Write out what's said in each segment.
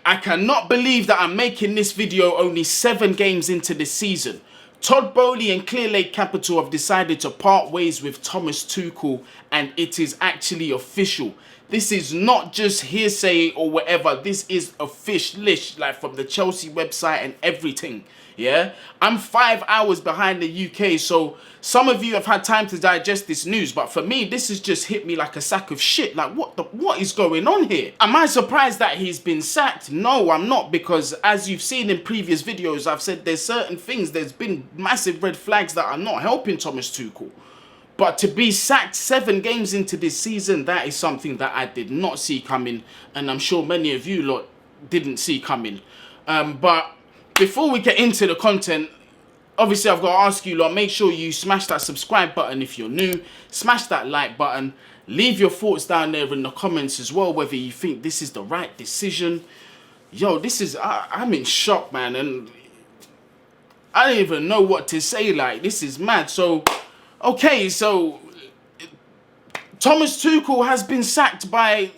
I cannot believe that I'm making this video only 7 games into this season. Todd Boehly and Clearlake Capital have decided to part ways with Thomas Tuchel, and it is actually official. This is not just hearsay or whatever. This is official-ish, like from the Chelsea website and everything. Yeah, I'm 5 hours behind the UK, so some of you have had time to digest this news, but for me, this has just hit me like a sack of shit. Like, what is going on here? Am I surprised that he's been sacked? No, I'm not, because as you've seen in previous videos, I've said there's certain things, there's been massive red flags that are not helping Thomas Tuchel. But to be sacked 7 games into this season, that is something that I did not see coming, and I'm sure many of you lot didn't see coming. But before we get into the content, obviously I've got to ask you lot, make sure you smash that subscribe button if you're new, smash that like button, leave your thoughts down there in the comments as well, whether you think this is the right decision. Yo, I'm in shock, man, and I don't even know what to say. Like, this is mad. So, okay, so Thomas Tuchel has been sacked by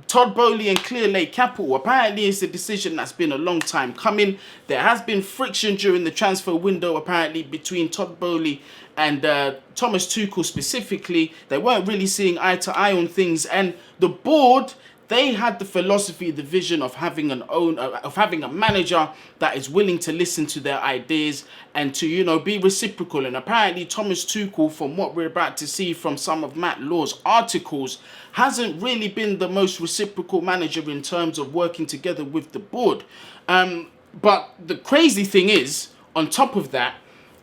Todd Boehly and Clearlake Capital. Apparently, it's a decision that's been a long time coming. There has been friction during the transfer window, apparently, between Todd Boehly and Thomas Tuchel specifically. They weren't really seeing eye to eye on things, and the board, they had the philosophy, the vision of having a manager that is willing to listen to their ideas and to, you know, be reciprocal. And apparently Thomas Tuchel, from what we're about to see from some of Matt Law's articles, hasn't really been the most reciprocal manager in terms of working together with the board. But the crazy thing is, on top of that,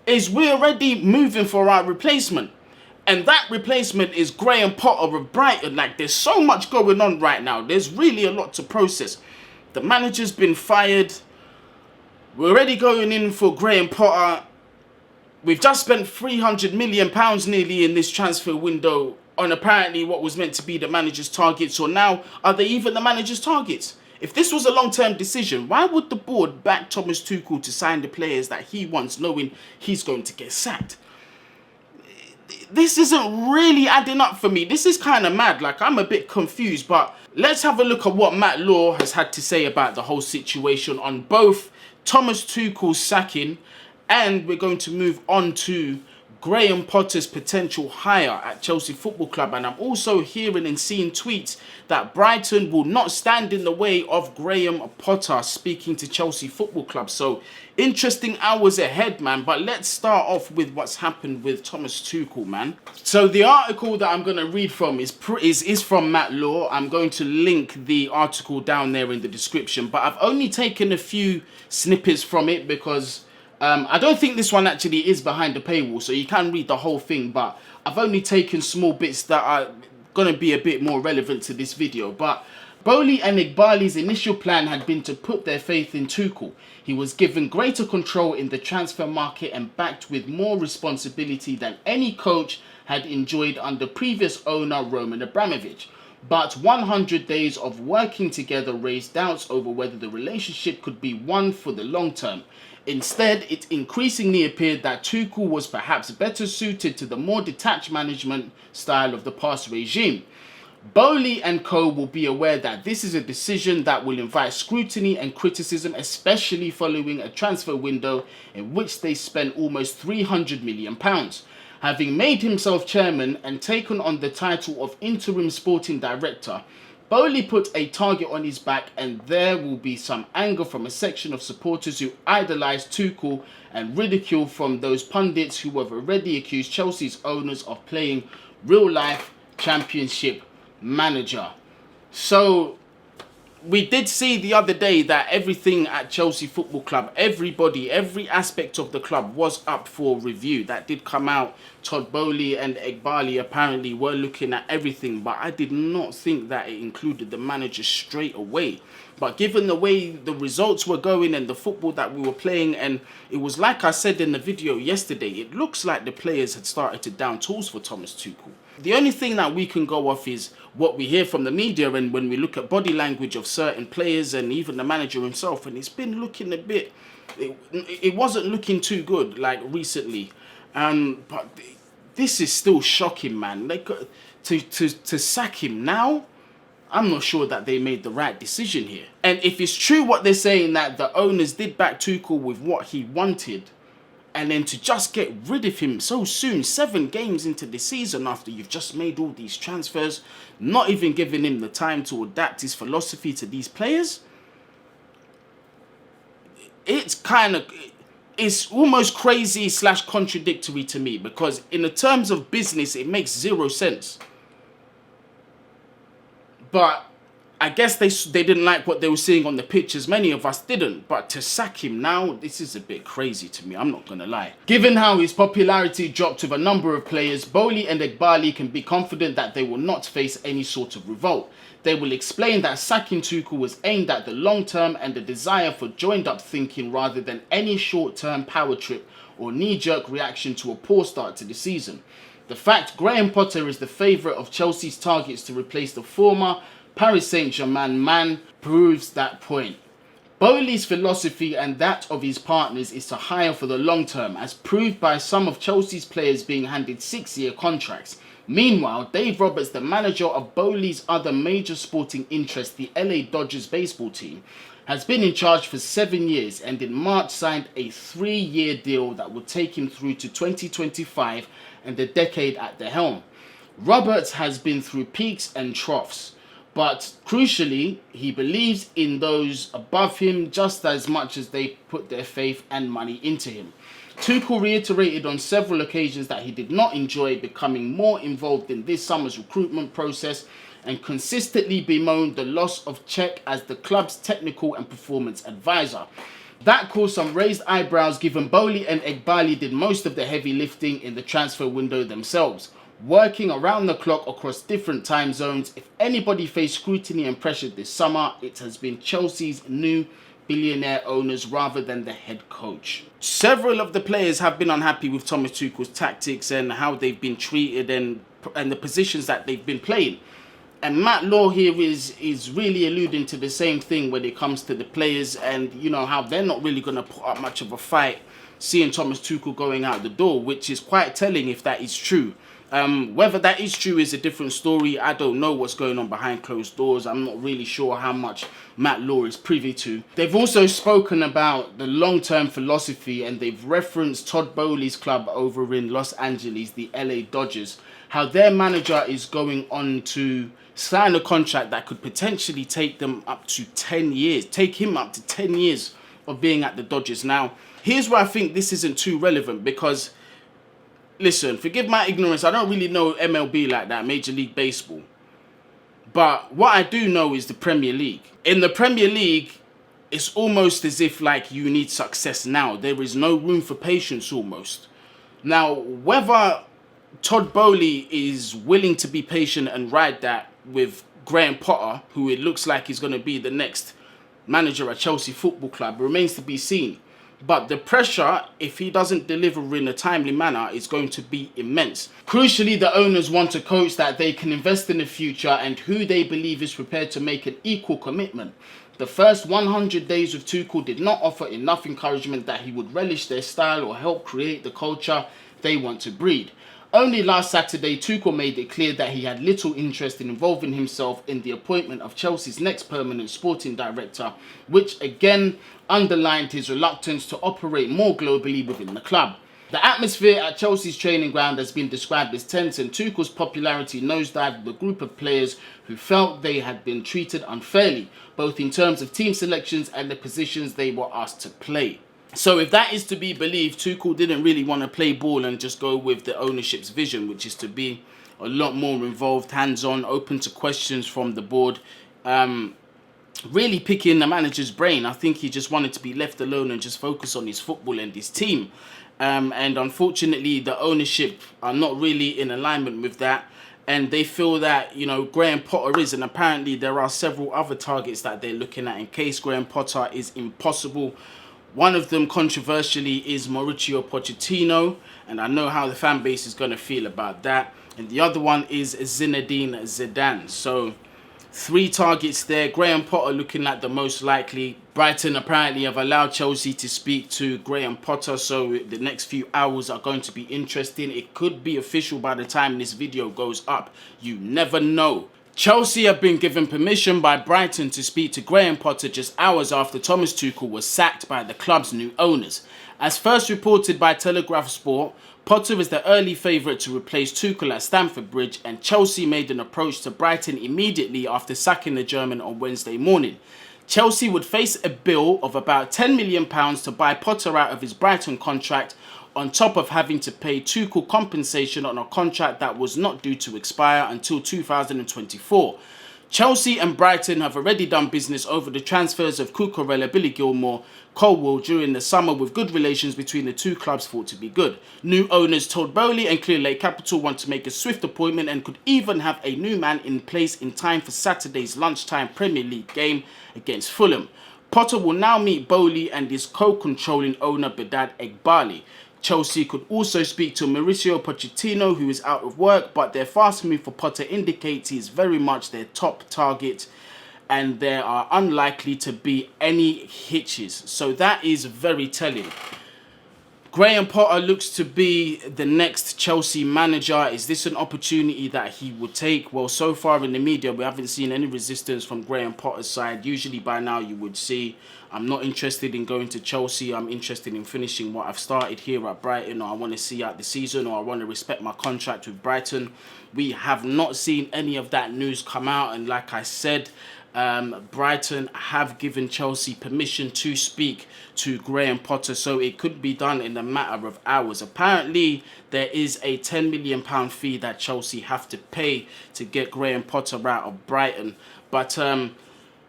is we're already moving for our replacement. And that replacement is Graham Potter of Brighton. Like, there's so much going on right now. There's really a lot to process. The manager's been fired. We're already going in for Graham Potter. We've just spent £300 million nearly in this transfer window on apparently what was meant to be the manager's targets. So now, are they even the manager's targets? If this was a long-term decision, why would the board back Thomas Tuchel to sign the players that he wants, knowing he's going to get sacked? This isn't really adding up for me. This is kind of mad. Like, I'm a bit confused, but let's have a look at what Matt Law has had to say about the whole situation on both Thomas Tuchel's sacking, and we're going to move on to Graham Potter's potential hire at Chelsea Football Club. And I'm also hearing and seeing tweets that Brighton will not stand in the way of Graham Potter speaking to Chelsea Football Club. So interesting hours ahead, man. But let's start off with what's happened with Thomas Tuchel, man. So the article that I'm going to read from is from Matt Law. I'm going to link the article down there in the description, but I've only taken a few snippets from it because I don't think this one actually is behind the paywall, so you can read the whole thing, but I've only taken small bits that are going to be a bit more relevant to this video. But Boehly and Igbali's initial plan had been to put their faith in Tuchel. He was given greater control in the transfer market and backed with more responsibility than any coach had enjoyed under previous owner Roman Abramovich. But 100 days of working together raised doubts over whether the relationship could be one for the long term. Instead, it increasingly appeared that Tuchel was perhaps better suited to the more detached management style of the past regime. Boehly and co will be aware that this is a decision that will invite scrutiny and criticism, especially following a transfer window in which they spent almost £300 million. Having made himself chairman and taken on the title of interim sporting director, Boehly put a target on his back, and there will be some anger from a section of supporters who idolise Tuchel and ridicule from those pundits who have already accused Chelsea's owners of playing real-life championship manager. So we did see the other day that everything at Chelsea Football Club, every aspect of the club was up for review. That did come out. Todd Boehly and Igbali apparently were looking at everything, but I did not think that it included the manager straight away. But given the way the results were going and the football that we were playing, and it was like I said in the video yesterday, it looks like the players had started to down tools for Thomas Tuchel. The only thing that we can go off is what we hear from the media, and when we look at body language of certain players and even the manager himself, and it's been looking a bit, it wasn't looking too good like recently. But this is still shocking, man. Like, to sack him now, I'm not sure that they made the right decision here. And if it's true what they're saying, that the owners did back Tuchel with what he wanted, and then to just get rid of him so soon, 7 games into the season after you've just made all these transfers, not even giving him the time to adapt his philosophy to these players, it's almost crazy / contradictory to me, because in the terms of business, it makes 0 sense. But I guess they didn't like what they were seeing on the pitch, as many of us didn't. But to sack him now, this is a bit crazy to me, I'm not going to lie. Given how his popularity dropped with a number of players, Boehly and Eghbali can be confident that they will not face any sort of revolt. They will explain that sacking Tuchel was aimed at the long term and the desire for joined up thinking rather than any short term power trip or knee-jerk reaction to a poor start to the season. The fact Graham Potter is the favourite of Chelsea's targets to replace the former Paris Saint-Germain man proves that point. Boehly's philosophy and that of his partners is to hire for the long term, as proved by some of Chelsea's players being handed 6-year contracts. Meanwhile, Dave Roberts, the manager of Boehly's other major sporting interest, the LA Dodgers baseball team, has been in charge for 7 years and in March signed a 3-year deal that will take him through to 2025 and a decade at the helm. Roberts has been through peaks and troughs, but crucially, he believes in those above him just as much as they put their faith and money into him. Tuchel reiterated on several occasions that he did not enjoy becoming more involved in this summer's recruitment process and consistently bemoaned the loss of Cech as the club's technical and performance advisor. That caused some raised eyebrows, given Boehly and Eghbali did most of the heavy lifting in the transfer window themselves, working around the clock across different time zones. If anybody faced scrutiny and pressure this summer, it has been Chelsea's new billionaire owners rather than the head coach. Several of the players have been unhappy with Thomas Tuchel's tactics and how they've been treated and the positions that they've been playing. And Matt Law here is really alluding to the same thing when it comes to the players, and you know how they're not really going to put up much of a fight seeing Thomas Tuchel going out the door, which is quite telling if that is true. Whether that is true is a different story. I don't know what's going on behind closed doors. I'm not really sure how much Matt Law is privy to. They've also spoken about the long-term philosophy, and they've referenced Todd Boehly's club over in Los Angeles, the LA Dodgers, how their manager is going on to sign a contract that could potentially take them up to 10 years, take him up to 10 years of being at the Dodgers. Now, here's where I think this isn't too relevant, because listen, forgive my ignorance, I don't really know MLB like that, Major League Baseball. But what I do know is the Premier League. In the Premier League, it's almost as if like you need success now. There is no room for patience almost. Now, whether Todd Boehly is willing to be patient and ride that with Graham Potter, who it looks like is going to be the next manager at Chelsea Football Club, remains to be seen. But the pressure, if he doesn't deliver in a timely manner, is going to be immense. Crucially, the owners want a coach that they can invest in the future and who they believe is prepared to make an equal commitment. The first 100 days of Tuchel did not offer enough encouragement that he would relish their style or help create the culture they want to breed. Only last Saturday, Tuchel made it clear that he had little interest in involving himself in the appointment of Chelsea's next permanent sporting director, which again underlined his reluctance to operate more globally within the club. The atmosphere at Chelsea's training ground has been described as tense, and Tuchel's popularity nosedived with a group of players who felt they had been treated unfairly, both in terms of team selections and the positions they were asked to play. So if that is to be believed, Tuchel didn't really want to play ball and just go with the ownership's vision, which is to be a lot more involved, hands-on, open to questions from the board, really picking the manager's brain. I think he just wanted to be left alone and just focus on his football and his team. And unfortunately, the ownership are not really in alignment with that. And they feel that, you know, Graham Potter is, and apparently there are several other targets that they're looking at in case Graham Potter is impossible. One of them, controversially, is Mauricio Pochettino, and I know how the fan base is going to feel about that. And the other one is Zinedine Zidane. So 3 targets there. Graham Potter looking like the most likely. Brighton apparently have allowed Chelsea to speak to Graham Potter, so the next few hours are going to be interesting. It could be official by the time this video goes up. You never know. Chelsea have been given permission by Brighton to speak to Graham Potter just hours after Thomas Tuchel was sacked by the club's new owners. As first reported by Telegraph Sport, Potter is the early favourite to replace Tuchel at Stamford Bridge, and Chelsea made an approach to Brighton immediately after sacking the German on Wednesday morning. Chelsea would face a bill of about £10 million to buy Potter out of his Brighton contract, on top of having to pay Tuchel compensation on a contract that was not due to expire until 2024. Chelsea and Brighton have already done business over the transfers of Cucurella, Billy Gilmore, Colwell during the summer, with good relations between the two clubs thought to be good. New owners Todd Boehly and Clearlake Capital want to make a swift appointment and could even have a new man in place in time for Saturday's lunchtime Premier League game against Fulham. Potter will now meet Boehly and his co-controlling owner Bedad Egbali. Chelsea could also speak to Mauricio Pochettino, who is out of work, but their fast move for Potter indicates he is very much their top target and there are unlikely to be any hitches. So that is very telling. Graham Potter looks to be the next Chelsea manager. Is this an opportunity that he would take? Well, so far in the media, we haven't seen any resistance from Graham Potter's side. Usually by now you would see, I'm not interested in going to Chelsea. I'm interested in finishing what I've started here at Brighton, or I want to see out the season, or I want to respect my contract with Brighton. We have not seen any of that news come out. And like I said, Brighton have given Chelsea permission to speak to Graham Potter, so it could be done in a matter of hours. Apparently, there is a £10 million fee that Chelsea have to pay to get Graham Potter out of Brighton. But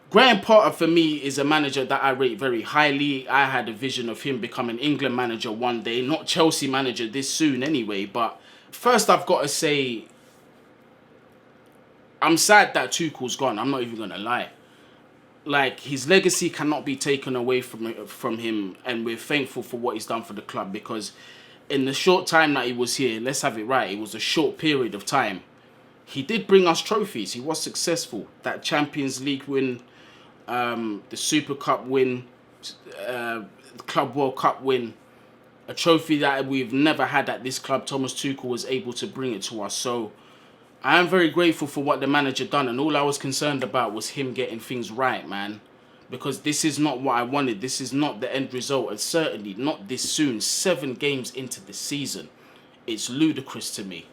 Graham Potter, for me, is a manager that I rate very highly. I had a vision of him becoming England manager one day, not Chelsea manager this soon anyway. But first, I've got to say, I'm sad that Tuchel's gone. I'm not even going to lie. Like, his legacy cannot be taken away from him, and we're thankful for what he's done for the club, because in the short time that he was here, let's have it right, it was a short period of time. He did bring us trophies. He was successful. That Champions League win, the Super Cup win, the Club World Cup win, a trophy that we've never had at this club. Thomas Tuchel was able to bring it to us. So I am very grateful for what the manager done, and all I was concerned about was him getting things right, man. Because this is not what I wanted. This is not the end result, and certainly not this soon. 7 games into the season. It's ludicrous to me.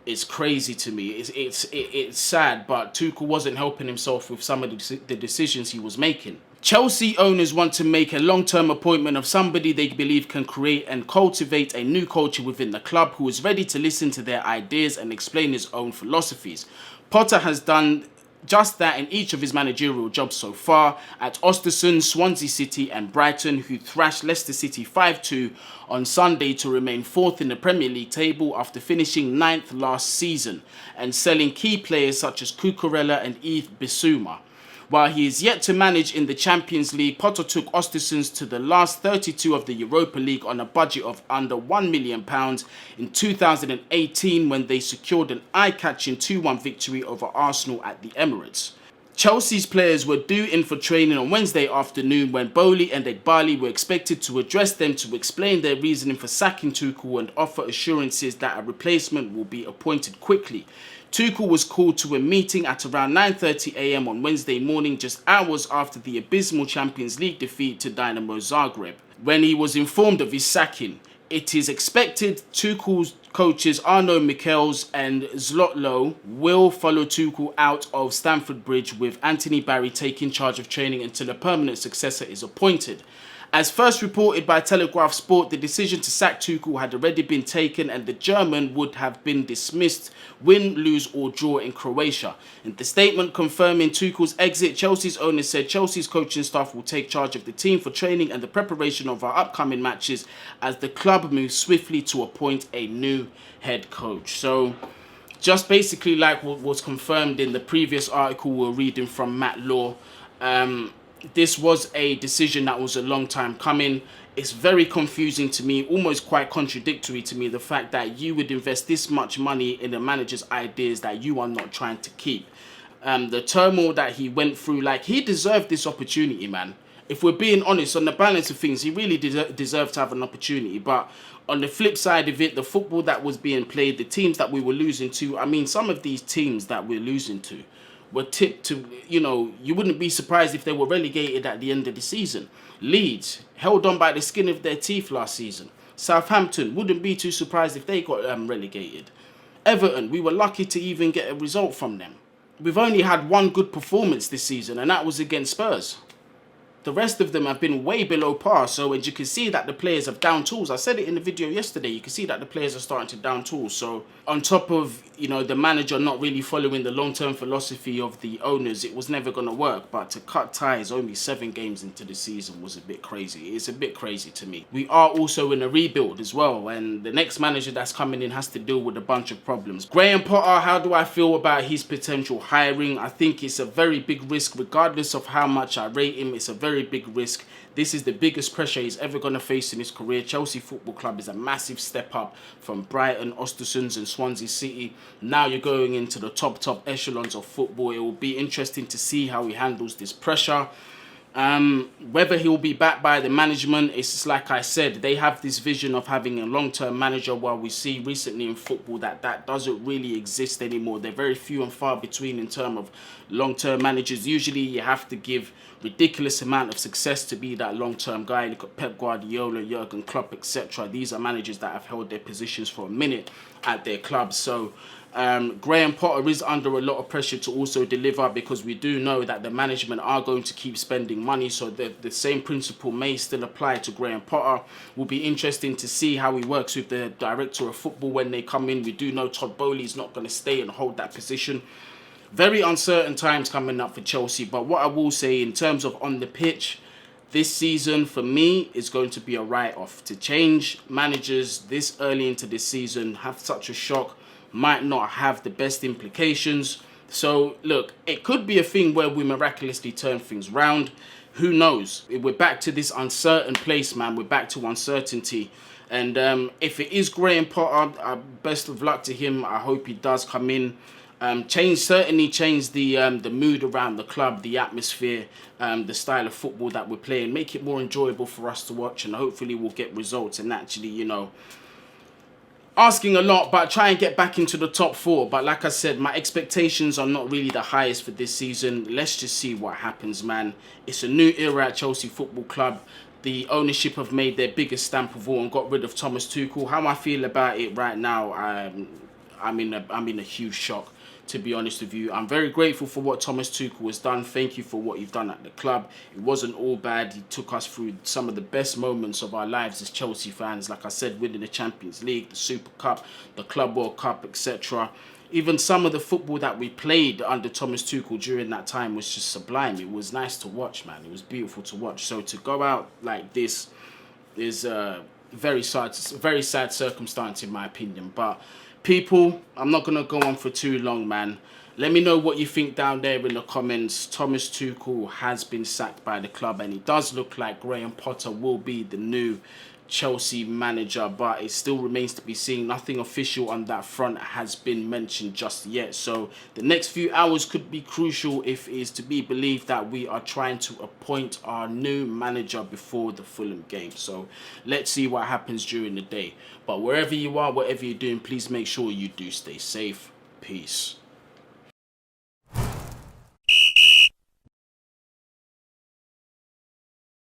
It's crazy to me. It's sad, but Tuchel wasn't helping himself with some of the decisions he was making. Chelsea owners want to make a long-term appointment of somebody they believe can create and cultivate a new culture within the club, who is ready to listen to their ideas and explain his own philosophies. Potter has done just that in each of his managerial jobs so far, at Ostersund, Swansea City and Brighton, who thrashed Leicester City 5-2 on Sunday to remain 4th in the Premier League table after finishing 9th last season, and selling key players such as Cucurella and Yves Bissouma. While he is yet to manage in the Champions League, Potter took Ostersund to the last 32 of the Europa League on a budget of under £1 million in 2018, when they secured an eye-catching 2-1 victory over Arsenal at the Emirates. Chelsea's players were due in for training on Wednesday afternoon, when Boehly and Egbali were expected to address them to explain their reasoning for sacking Tuchel and offer assurances that a replacement will be appointed quickly. Tuchel was called to a meeting at around 9:30 a.m. on Wednesday morning, just hours after the abysmal Champions League defeat to Dynamo Zagreb, when he was informed of his sacking. It is expected Tuchel's coaches Arno Michels and Zlotlo will follow Tuchel out of Stamford Bridge, with Anthony Barry taking charge of training until a permanent successor is appointed. As first reported by Telegraph Sport, the decision to sack Tuchel had already been taken, and the German would have been dismissed, win, lose or draw in Croatia. In the statement confirming Tuchel's exit, Chelsea's owner said Chelsea's coaching staff will take charge of the team for training and the preparation of our upcoming matches, as the club moves swiftly to appoint a new head coach. So, just basically like what was confirmed in the previous article we're reading from Matt Law, this was a decision that was a long time coming. It's very confusing to me, almost quite contradictory to me, the fact that you would invest this much money in a manager's ideas that you are not trying to keep. The turmoil that he went through, like, he deserved this opportunity, man. if we're being honest, on the balance of things, he really deserved to have an opportunity. But on the flip side of it, the football that was being played, the teams that we were losing to, I mean, some of these teams that we're losing to were tipped to, you know, you wouldn't be surprised if they were relegated at the end of the season. Leeds, held on by the skin of their teeth last season. Southampton, wouldn't be too surprised if they got relegated. Everton, we were lucky to even get a result from them. We've only had one good performance this season, and that was against Spurs. The rest of them have been way below par. So, and you can see that the players have down tools. I said it in the video yesterday. You can see that the players are starting to down tools. So, on top of, you know, the manager not really following the long-term philosophy of the owners, it was never going to work. But to cut ties only 7 games into the season was a bit crazy. It's a bit crazy to me. We are also in a rebuild as well. And the next manager that's coming in has to deal with a bunch of problems. Graham Potter, how do I feel about his potential hiring? I think it's a very big risk, regardless of how much I rate him. It's a very big risk. This is the biggest pressure he's ever going to face in his career. Chelsea Football Club is a massive step up from Brighton, Östersunds and Swansea City. Now you're going into the top echelons of football. It will be interesting to see how he handles this pressure. Whether he'll be backed by the management, it's just like I said, they have this vision of having a long-term manager, while we see recently in football that doesn't really exist anymore. They're very few and far between in terms of long-term managers. Usually you have to give ridiculous amount of success to be that long-term guy. Look at Pep Guardiola, Jurgen Klopp, etc. These are managers that have held their positions for a minute at their clubs. So Graham Potter is under a lot of pressure to also deliver, because we do know that the management are going to keep spending money, so the same principle may still apply to Graham Potter. Will be interesting to see how he works with the director of football when they come in. We do know Todd Boehly is not going to stay and hold that position. Very uncertain times coming up for Chelsea, but what I will say in terms of on the pitch, this season for me is going to be a write-off. To change managers this early into this season, have such a shock, might not have the best implications. So look, it could be a thing where we miraculously turn things round. Who knows? We're back to this uncertain place, man. We're back to uncertainty. And if it is Graham Potter, best of luck to him. I hope he does come in. Certainly change the mood around the club, the atmosphere, the style of football that we're playing. Make it more enjoyable for us to watch, and hopefully we'll get results and actually, you know, asking a lot, but try and get back into the top 4. But like I said, my expectations are not really the highest for this season. Let's just see what happens, man. It's a new era at Chelsea Football Club. The ownership have made their biggest stamp of all and got rid of Thomas Tuchel. How I feel about it right now, I'm in a huge shock, to be honest with you. I'm very grateful for what Thomas Tuchel has done. Thank you for what you've done at the club. It wasn't all bad. He took us through some of the best moments of our lives as Chelsea fans. Like I said, winning the Champions League, the Super Cup, the Club World Cup, etc. Even some of the football that we played under Thomas Tuchel during that time was just sublime. It was nice to watch, man. It was beautiful to watch. So to go out like this is very sad circumstance in my opinion. But people, I'm not going to go on for too long, man. Let me know what you think down there in the comments. Thomas Tuchel has been sacked by the club, and it does look like Graham Potter will be the new Chelsea manager, but it still remains to be seen. Nothing official on that front has been mentioned just yet. So the next few hours could be crucial if it is to be believed that we are trying to appoint our new manager before the Fulham game. So let's see what happens during the day. But wherever you are, whatever you're doing, please make sure you do stay safe. Peace.